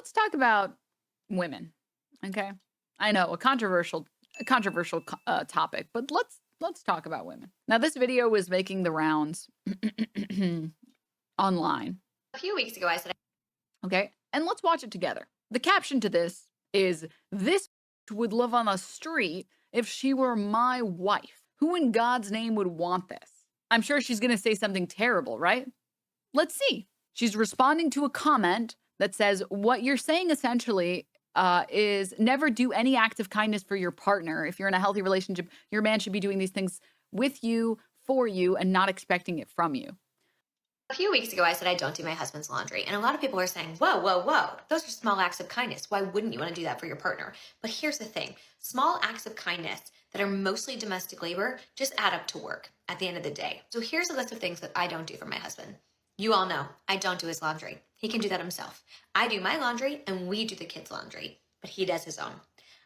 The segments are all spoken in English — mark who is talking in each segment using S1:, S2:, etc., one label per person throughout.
S1: let's talk about women. Okay. I know a controversial topic, but let's talk about women. Now, this video was making the rounds online.
S2: A few weeks ago, I said,
S1: Okay. And let's watch it together. The caption to this is this would live on the street if she were my wife. Who in God's name would want this? I'm sure she's going to say something terrible, right? Let's see. She's responding to a comment that says, what you're saying essentially is never do any act of kindness for your partner. If you're in a healthy relationship, your man should be doing these things with you, for you, and not expecting it from you.
S2: a few weeks ago, I said I don't do my husband's laundry. And a lot of people are saying, whoa, whoa, whoa, those are small acts of kindness. Why wouldn't you want to do that for your partner? But here's the thing. Small acts of kindness that are mostly domestic labor just add up to work at the end of the day. So here's a list of things that I don't do for my husband. You all know I don't do his laundry. He can do that himself. I do my laundry and we do the kids' laundry, but he does his own.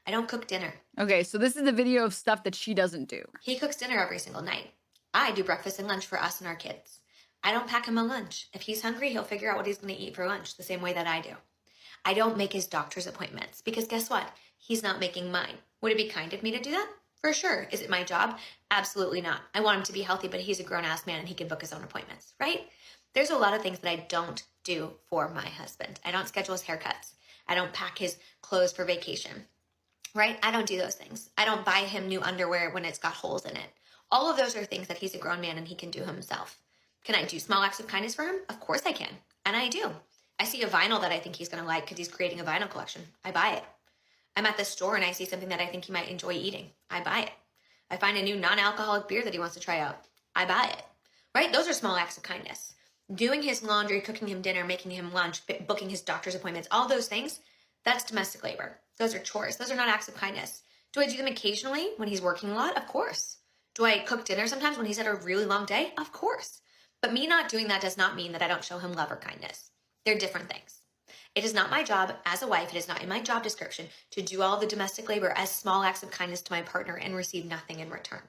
S2: I don't cook dinner.
S1: Okay, so this is a video of stuff that she doesn't do.
S2: He cooks dinner every single night. I do breakfast and lunch for us and our kids. I don't pack him a lunch. If he's hungry, he'll figure out what he's going to eat for lunch the same way that I do. I don't make his doctor's appointments because guess what? He's not making mine. Would it be kind of me to do that? For sure. Is it my job? Absolutely not. I want him to be healthy, but he's a grown-ass man and he can book his own appointments, right? There's a lot of things that I don't do for my husband. I don't schedule his haircuts. I don't pack his clothes for vacation, right? I don't do those things. I don't buy him new underwear when it's got holes in it. All of those are things that he's a grown man and he can do himself. Can I do small acts of kindness for him? Of course I can. And I do. I see a vinyl that I think he's going to like because he's creating a vinyl collection. I buy it. I'm at the store and I see something that I think he might enjoy eating. I buy it. I find a new non-alcoholic beer that he wants to try out. I buy it. Right? Those are small acts of kindness. Doing his laundry, cooking him dinner, making him lunch, booking his doctor's appointments, all those things, that's domestic labor. Those are chores. Those are not acts of kindness. Do I do them occasionally when he's working a lot? Of course. Do I cook dinner sometimes when he's had a really long day? Of course. But me not doing that does not mean that I don't show him love or kindness. They're different things. It is not my job as a wife, it is not in my job description to do all the domestic labor as small acts of kindness to my partner and receive nothing in return.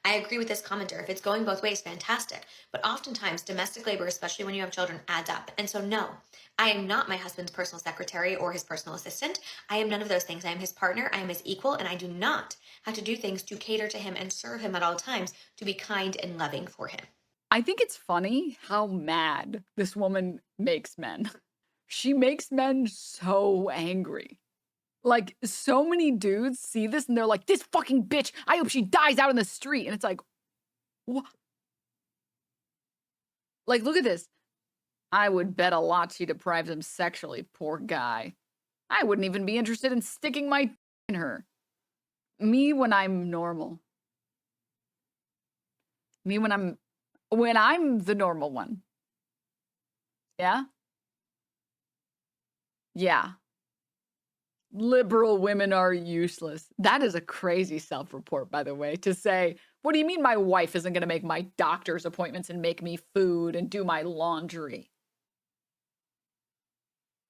S2: I agree with this commenter. If it's going both ways, fantastic. But oftentimes, domestic labor, especially when you have children, adds up. And so no, I am not my husband's personal secretary or his personal assistant. I am none of those things. I am his partner. I am his equal. And I do not have to do things to cater to him and serve him at all times to be kind and loving for him.
S1: I think it's funny how mad this woman makes men. She makes men so angry. Like, so many dudes see this and they're like, this fucking bitch, I hope she dies out in the street. And it's like, what? Like, look at this. I would bet a lot she deprives him sexually, poor guy. I wouldn't even be interested in sticking my in her. Me when I'm normal. Me when I'm the normal one. Yeah? Yeah. Liberal women are useless. That is a crazy self-report, by the way, to say, what do you mean my wife isn't going to make my doctor's appointments and make me food and do my laundry?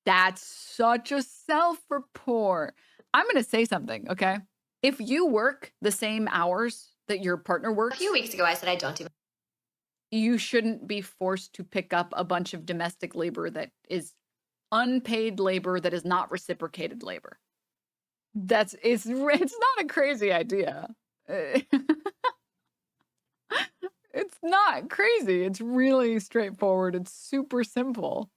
S1: That's such a self-report. I'm going to say something, okay? If you work the same hours that your partner
S2: A
S1: works,
S2: few weeks ago, I said I don't do
S1: you shouldn't be forced to pick up a bunch of domestic labor that is unpaid labor that is not reciprocated labor. It's not a crazy idea. It's not crazy. It's really straightforward. It's super simple.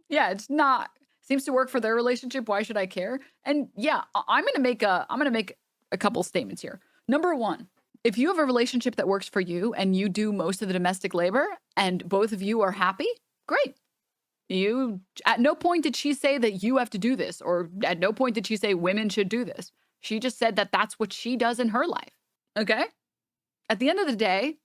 S1: Yeah, it's not seems to work for their relationship. Why should I care? And yeah, I'm going to make a couple statements here. Number 1, if you have a relationship that works for you and you do most of the domestic labor and both of you are happy, great. At no point did she say that you have to do this, or at no point did she say women should do this. She just said that that's what she does in her life. Okay? At the end of the day,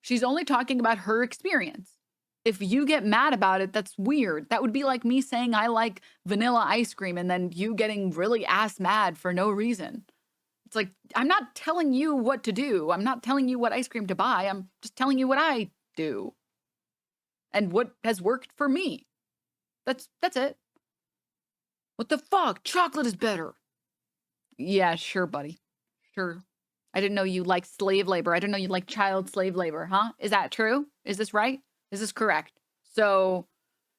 S1: she's only talking about her experience. If you get mad about it, that's weird. That would be like me saying I like vanilla ice cream and then you getting really ass mad for no reason. It's like, I'm not telling you what to do. I'm not telling you what ice cream to buy. I'm just telling you what I do and what has worked for me. That's it. What the fuck? Chocolate is better. Yeah, sure, buddy. Sure. I didn't know you like slave labor. I didn't know you like child slave labor, huh? Is that true? Is this right? Is this correct? So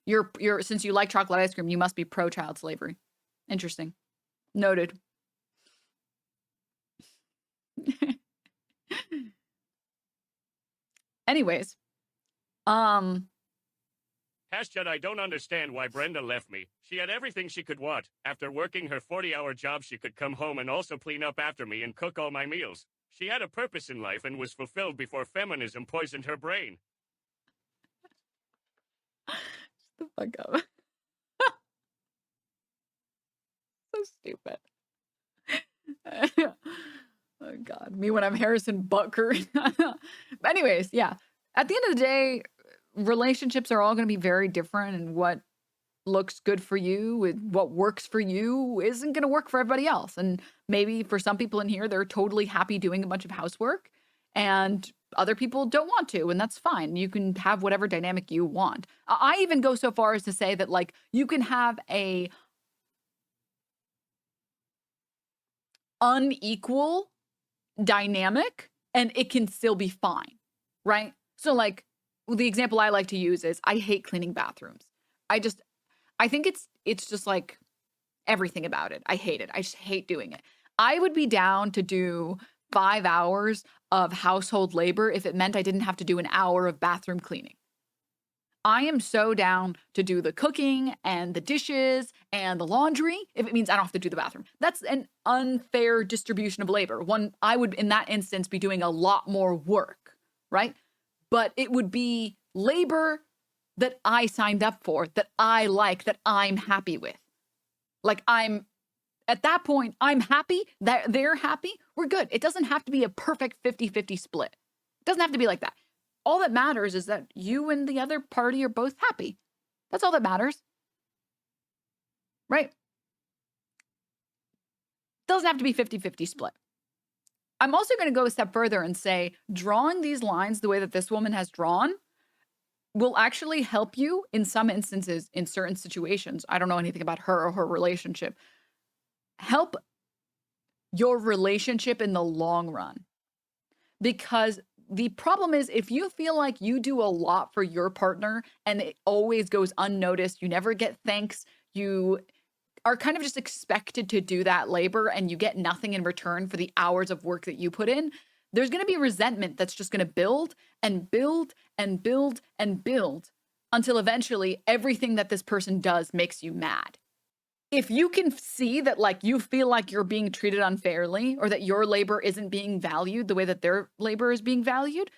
S1: You're since you like chocolate ice cream, you must be pro child slavery. Interesting. Noted. Anyways, um,
S3: Hashtag I don't understand why Brenda left me. She had everything she could want. After working her 40-hour job, she could come home and also clean up after me and cook all my meals. She had a purpose in life and was fulfilled before feminism poisoned her brain.
S1: shut the fuck up. So stupid. Oh God, me when I'm Harrison Butker. But anyways, yeah. At the end of the day, relationships are all going to be very different, and what looks good for you with what works for you isn't going to work for everybody else. And maybe for some people in here, they're totally happy doing a bunch of housework, and other people don't want to, and that's fine. You can have whatever dynamic you want. I even go so far as to say that like you can have a unequal dynamic and it can still be fine, right? So like the example I like to use is I hate cleaning bathrooms. I think it's just like everything about it. I hate it. I just hate doing it. I would be down to do 5 hours of household labor if it meant I didn't have to do an hour of bathroom cleaning. I am so down to do the cooking and the dishes and the laundry if it means I don't have to do the bathroom. That's an unfair distribution of labor. One, I would in that instance be doing a lot more work, right? But it would be labor that I signed up for, that I like, that I'm happy with. Like I'm at that point, I'm happy that they're happy. We're good. It doesn't have to be a perfect 50-50 split. It doesn't have to be like that. All that matters is that you and the other party are both happy. That's all that matters. Right? Doesn't have to be 50-50 split. I'm also going to go a step further and say drawing these lines the way that this woman has drawn will actually help you in some instances, in certain situations. I don't know anything about her or her relationship. Help your relationship in the long run. Because the problem is if you feel like you do a lot for your partner and it always goes unnoticed, you never get thanks, you are kind of just expected to do that labor and you get nothing in return for the hours of work that you put in, there's going to be resentment that's just going to build and build and build and build until eventually everything that this person does makes you mad. If you can see that like you feel like you're being treated unfairly or that your labor isn't being valued the way that their labor is being valued,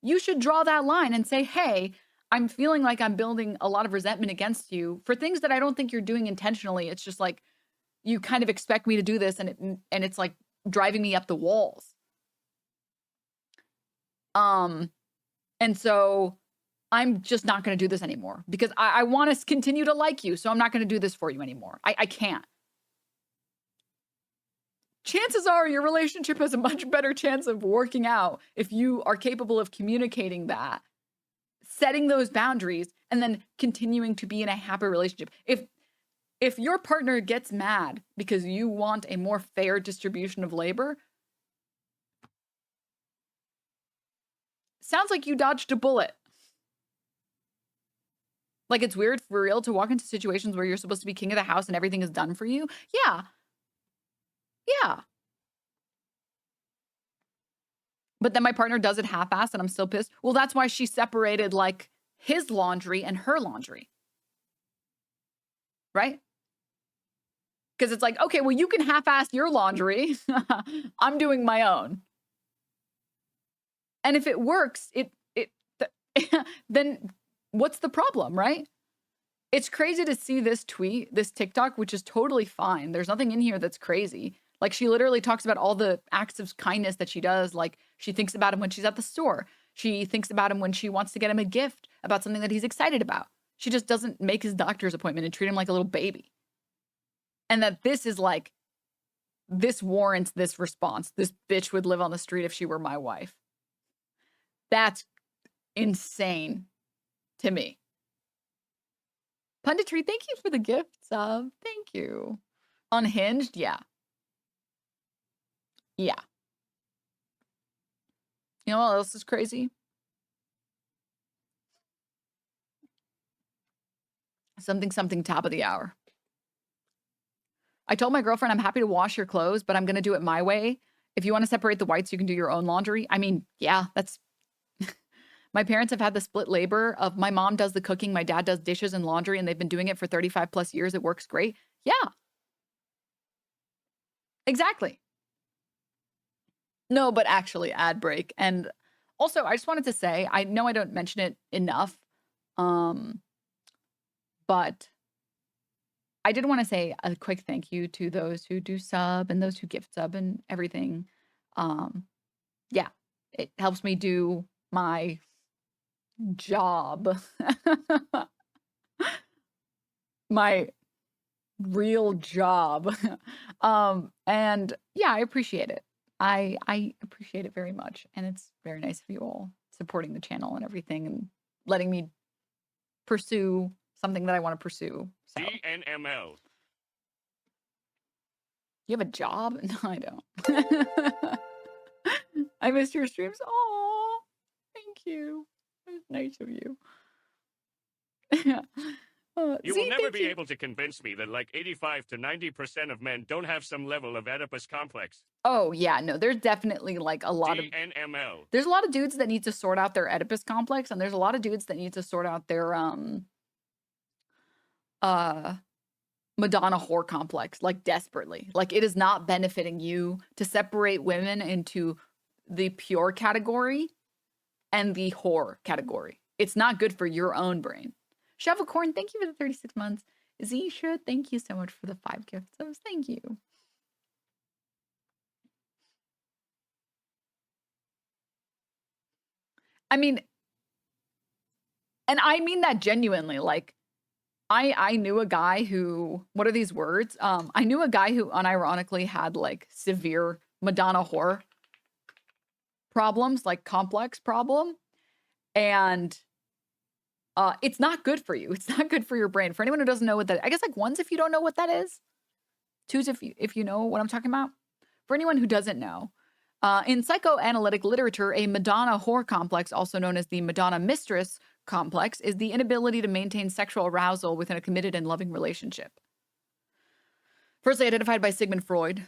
S1: you should draw that line and say, hey, I'm feeling like I'm building a lot of resentment against you for things that I don't think you're doing intentionally. It's just like you kind of expect me to do this and it's like driving me up the walls. And so I'm just not going to do this anymore because I want to continue to like you. So I'm not going to do this for you anymore. I can't. Chances are your relationship has a much better chance of working out if you are capable of communicating that, setting those boundaries, and then continuing to be in a happy relationship. If your partner gets mad because you want a more fair distribution of labor, sounds like you dodged a bullet. Like it's weird for real to walk into situations where you're supposed to be king of the house and everything is done for you. Yeah. Yeah. But then my partner does it half-assed and I'm still pissed. Well, that's why she separated like his laundry and her laundry. Right? Because it's like, okay, well, you can half-ass your laundry. I'm doing my own. And if it works, then what's the problem, right? It's crazy to see this tweet, this TikTok, which is totally fine. There's nothing in here that's crazy. Like she literally talks about all the acts of kindness that she does. Like she thinks about him when she's at the store. She thinks about him when she wants to get him a gift about something that he's excited about. She just doesn't make his doctor's appointment and treat him like a little baby. And that this is like, this warrants this response. This bitch would live on the street if she were my wife. That's insane to me. Punditry, thank you for the gift sub. Thank you. Unhinged, yeah. Yeah. You know what else is crazy? Something top of the hour. I told my girlfriend I'm happy to wash your clothes, but I'm going to do it my way. If you want to separate the whites, you can do your own laundry. I mean, yeah, that's my parents have had the split labor of my mom does the cooking, my dad does dishes and laundry, and they've been doing it for 35 plus years. It works great. Yeah, exactly. No, but actually ad break. And also, I just wanted to say, I know I don't mention it enough, but I did want to say a quick thank you to those who do sub and those who gift sub and everything. Yeah, it helps me do my job. My real job. And yeah, I appreciate it. I appreciate it very much. And it's very nice of you all supporting the channel and everything and letting me pursue something that I want to pursue. So
S3: DNML.
S1: you have a job? No, I don't. I missed your streams. Oh, thank you. It was nice of you.
S3: You
S1: See,
S3: will never
S1: thank
S3: be
S1: you.
S3: able to convince me that like 85 to 90% of men don't have some level of Oedipus complex.
S1: Oh yeah, no, there's definitely like a lot of
S3: DNML.
S1: there's a lot of dudes that need to sort out their Oedipus complex, and there's a lot of dudes that need to sort out their Madonna-whore complex, like desperately. Like it is not benefiting you to separate women into the pure category and the whore category. It's not good for your own brain. Shovelcorn, thank you for the 36 months. Zisha, thank you so much for the 5 gifts. Thank you. I mean, and I mean that genuinely. Like, I knew a guy who, what are these words? I knew a guy who unironically had like severe Madonna-whore problems, like complex problem. And it's not good for you. It's not good for your brain. For anyone who doesn't know what that, I guess like ones if you don't know what that is, twos if you know what I'm talking about. For anyone who doesn't know, in psychoanalytic literature, a Madonna-whore complex, also known as the Madonna mistress complex, is the inability to maintain sexual arousal within a committed and loving relationship. Firstly identified by Sigmund Freud,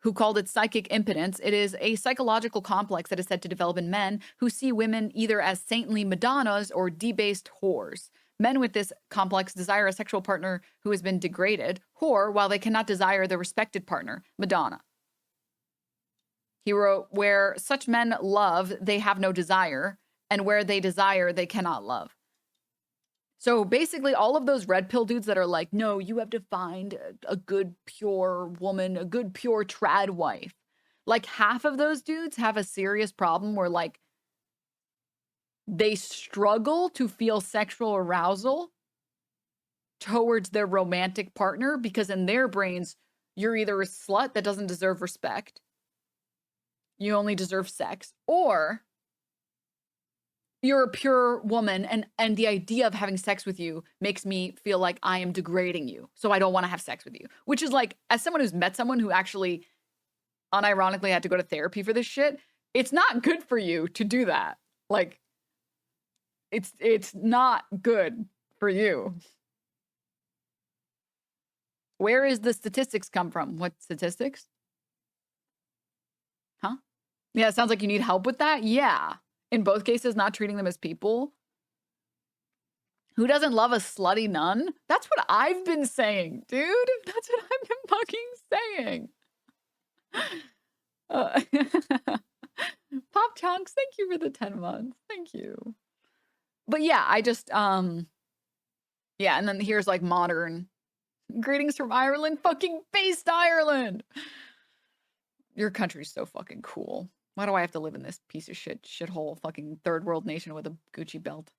S1: who called it psychic impotence, it is a psychological complex that is said to develop in men who see women either as saintly Madonnas or debased whores. Men with this complex desire a sexual partner who has been degraded, whore, while they cannot desire the respected partner, Madonna. He wrote, where such men love, they have no desire, and where they desire, they cannot love. So basically all of those red pill dudes that are like, no, you have to find a good, pure woman, a good, pure trad wife. Like half of those dudes have a serious problem where like they struggle to feel sexual arousal towards their romantic partner because in their brains, you're either a slut that doesn't deserve respect, you only deserve sex, or you're a pure woman and the idea of having sex with you makes me feel like I am degrading you. So I don't want to have sex with you. Which is like, as someone who's met someone who actually unironically had to go to therapy for this shit, it's not good for you to do that. Like it's not good for you. Where is the statistics come from? What statistics? Huh? Yeah, it sounds like you need help with that. Yeah. In both cases, not treating them as people. Who doesn't love a slutty nun? That's what I've been saying, dude. That's what I've been fucking saying. Pop Chunks, thank you for the 10 months. Thank you. But yeah, I just, yeah, and then here's like modern. Greetings from Ireland, fucking based Ireland. Your country's so fucking cool. Why do I have to live in this piece of shithole fucking third world nation with a Gucci belt?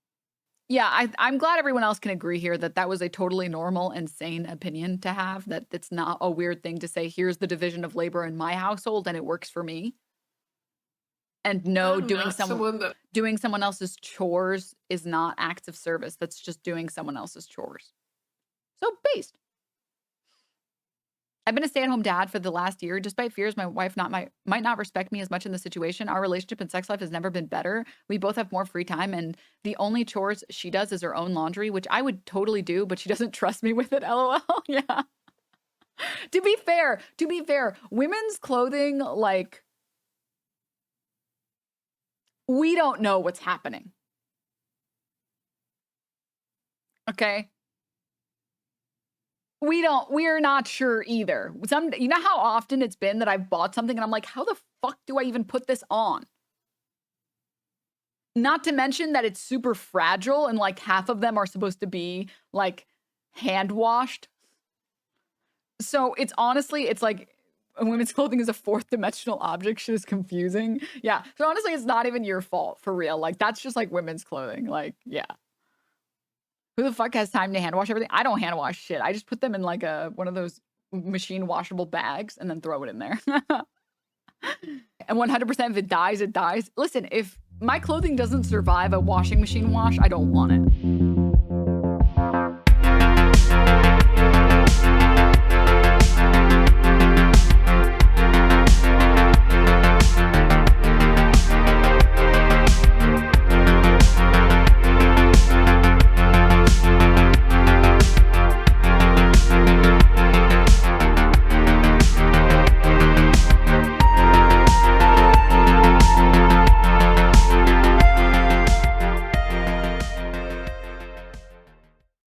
S1: Yeah, I'm glad everyone else can agree here that that was a totally normal and sane opinion to have, that it's not a weird thing to say, here's the division of labor in my household and it works for me. And no, doing someone else's chores is not acts of service. That's just doing someone else's chores. So based. I've been a stay-at-home dad for the last year. Despite fears my wife might not respect me as much in the situation, our relationship and sex life has never been better. We both have more free time, and the only chores she does is her own laundry, which I would totally do, but she doesn't trust me with it. LOL. Yeah. To be fair, women's clothing, like, we don't know what's happening. Okay? We're not sure either. You know how often it's been that I've bought something and I'm like, how the fuck do I even put this on? Not to mention that it's super fragile and like half of them are supposed to be like hand washed. So it's honestly, it's like women's clothing is a fourth dimensional object. Shit is confusing. Yeah. So honestly, it's not even your fault for real. Like that's just like women's clothing. Like, yeah. Who the fuck has time to hand wash everything? I don't hand wash shit. I just put them in like one of those machine washable bags and then throw it in there. And 100% if it dies, it dies. Listen, if my clothing doesn't survive a washing machine wash, I don't want it.